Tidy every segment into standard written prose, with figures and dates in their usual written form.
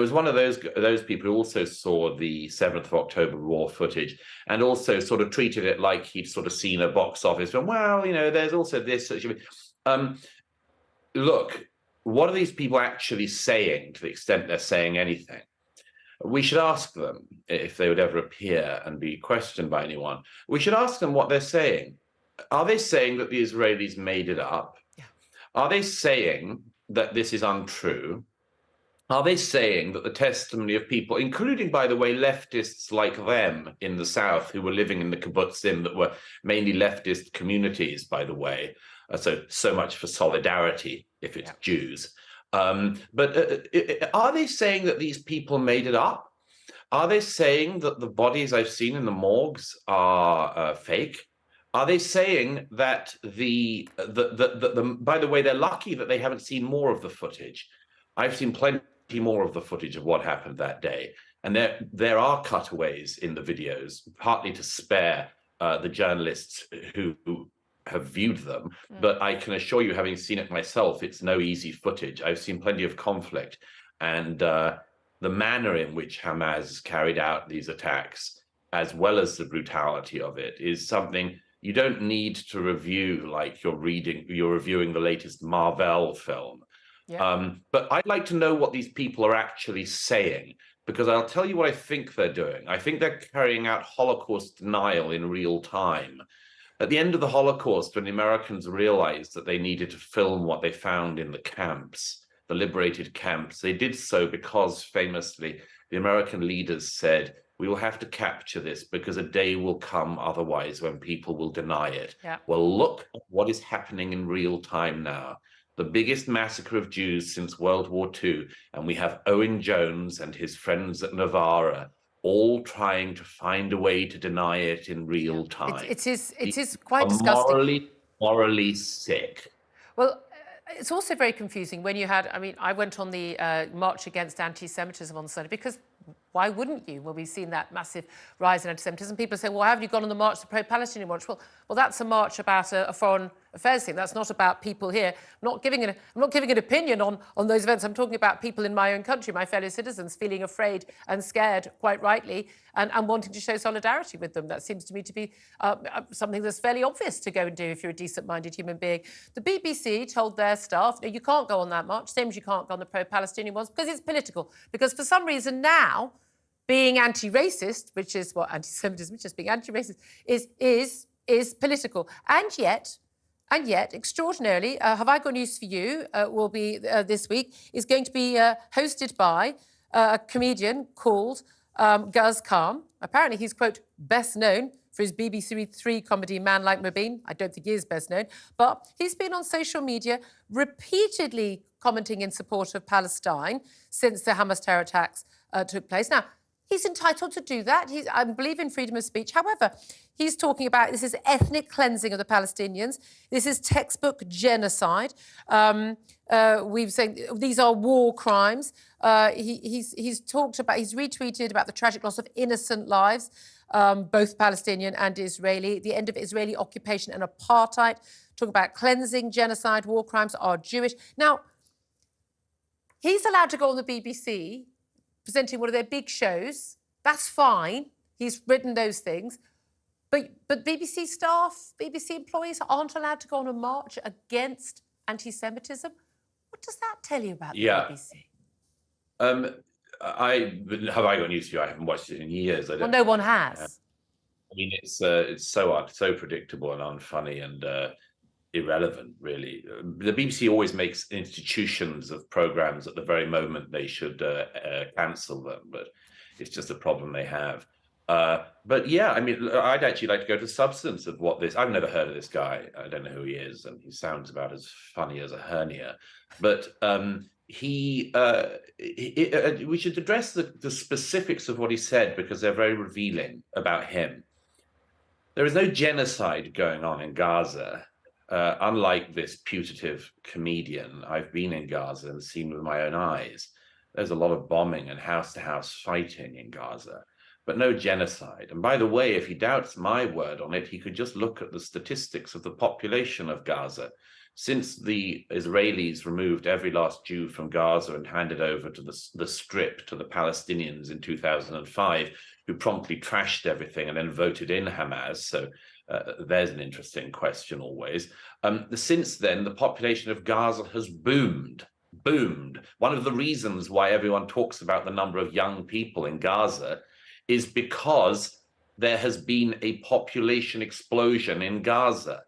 was one of those people who also saw the 7th of October raw footage and also sort of treated it like he'd sort of seen a box office film. Well, there's also this. Look, what are these people actually saying, to the extent they're saying anything? We should ask them, if they would ever appear and be questioned by anyone, we should ask them what they're saying. Are they saying that the Israelis made it up? Yeah. Are they saying that this is untrue? Are they saying that the testimony of people, including, by the way, leftists like them in the South who were living in the kibbutzim that were mainly leftist communities, by the way, so much for solidarity if it's Jews. But are they saying that these people made it up? Are they saying that the bodies I've seen in the morgues are fake? Are they saying that by the way, they're lucky that they haven't seen more of the footage? I've seen plenty more of the footage of what happened that day. And there are cutaways in the videos, partly to spare the journalists who have viewed them. But I can assure you, having seen it myself, it's no easy footage. I've seen plenty of conflict. And the manner in which Hamas carried out these attacks, as well as the brutality of it, is something you don't need to review like you're reviewing the latest Marvel film. Yeah. But I'd like to know what these people are actually saying, because I'll tell you what I think they're doing. I think they're carrying out Holocaust denial in real time. At the end of the Holocaust, when the Americans realized that they needed to film what they found in the camps, the liberated camps, they did so because, famously, the American leaders said, we will have to capture this because a day will come otherwise when people will deny it. Yeah. Well, look at what is happening in real time now. The biggest massacre of Jews since World War II, and we have Owen Jones and his friends at Novara all trying to find a way to deny it in real time. It is quite disgusting. Morally sick. Well, it's also very confusing when you had, I went on the march against anti-Semitism on Sunday, because why wouldn't you? Well, we've seen that massive rise in anti-Semitism. People say, well, why haven't you gone on the march, the pro-Palestinian march? Well, that's a march about a foreign affairs thing. That's not about people here. I'm not giving an opinion on those events. I'm talking about people in my own country, my fellow citizens, feeling afraid and scared, quite rightly, and wanting to show solidarity with them. That seems to me to be something that's fairly obvious to go and do if you're a decent-minded human being. The BBC told their staff, no, you can't go on that march, same as you can't go on the pro-Palestinian ones, because it's political. Because for some reason now, being anti-racist, which is what anti-Semitism, just being anti-racist, is political. And yet, extraordinarily, Have I Got News for You will be this week, is going to be hosted by a comedian called Guz Khan. Apparently he's, quote, best known for his BBC Three comedy Man Like Mobeen. I don't think he is best known, but he's been on social media repeatedly commenting in support of Palestine since the Hamas terror attacks took place. Now, he's entitled to do that. I believe in freedom of speech. However, he's talking about this is ethnic cleansing of the Palestinians. This is textbook genocide. We've said these are war crimes. He's retweeted about the tragic loss of innocent lives, both Palestinian and Israeli, the end of Israeli occupation and apartheid. Talking about cleansing, genocide, war crimes are Jewish. Now, he's allowed to go on the BBC presenting one of their big shows. That's fine. He's written those things. But BBC staff, BBC employees aren't allowed to go on a march against anti-Semitism. What does that tell you about the BBC? Have I Got News for You? I haven't watched it in years. Well, no one has. It's so predictable and unfunny and irrelevant, really. The BBC always makes institutions of programs at the very moment they should cancel them, but it's just a problem they have. But yeah, I'd actually like to go to the substance of what this. I've never heard of this guy. I don't know who he is, and he sounds about as funny as a hernia. But we should address the specifics of what he said, because they're very revealing about him. There is no genocide going on in Gaza. Unlike this putative comedian, I've been in Gaza and seen with my own eyes. There's a lot of bombing and house-to-house fighting in Gaza, but no genocide. And by the way, if he doubts my word on it, he could just look at the statistics of the population of Gaza. since the Israelis removed every last Jew from Gaza and handed over to the Strip to the Palestinians in 2005, who promptly trashed everything and then voted in Hamas. So there's an interesting question always. Since then, the population of Gaza has boomed. One of the reasons why everyone talks about the number of young people in Gaza is because there has been a population explosion in Gaza.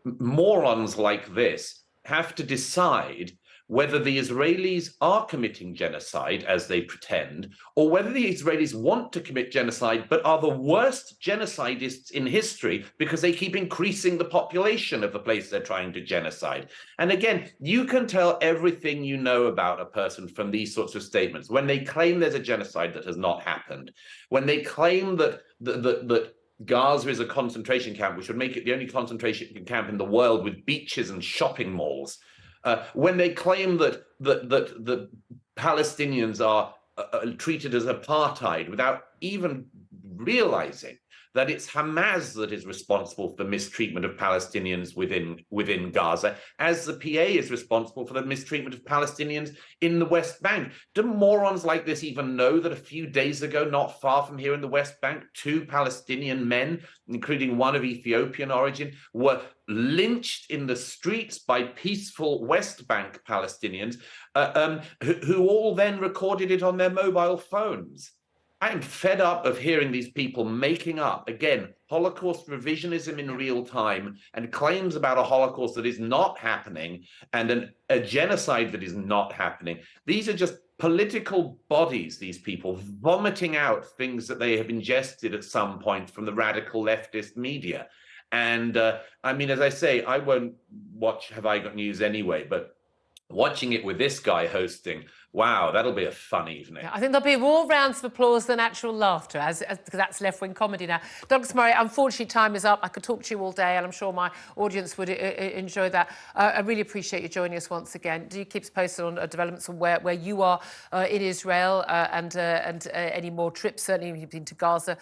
Morons like this have to decide whether the Israelis are committing genocide, as they pretend, or whether the Israelis want to commit genocide but are the worst genocidists in history because they keep increasing the population of the place they're trying to genocide. And again, you can tell everything you know about a person from these sorts of statements. When they claim there's a genocide that has not happened, when they claim that Gaza is a concentration camp, which would make it the only concentration camp in the world with beaches and shopping malls, when they claim that the Palestinians are treated as apartheid without even realizing that it's Hamas that is responsible for the mistreatment of Palestinians within Gaza, as the PA is responsible for the mistreatment of Palestinians in the West Bank. Do morons like this even know that a few days ago, not far from here in the West Bank, 2 Palestinian men, including one of Ethiopian origin, were lynched in the streets by peaceful West Bank Palestinians, who all then recorded it on their mobile phones? I'm fed up of hearing these people making up, again, Holocaust revisionism in real time and claims about a Holocaust that is not happening and a genocide that is not happening. These are just political bodies, these people, vomiting out things that they have ingested at some point from the radical leftist media. And I mean, as I say, I won't watch Have I Got News anyway, but watching it with this guy hosting, wow, that'll be a fun evening. I think there'll be more rounds of applause than actual laughter, because that's left-wing comedy now. Douglas Murray, unfortunately, time is up. I could talk to you all day, and I'm sure my audience would enjoy that. I really appreciate you joining us once again. Do keep us posted on developments on where you are in Israel and any more trips. Certainly, you've been to Gaza.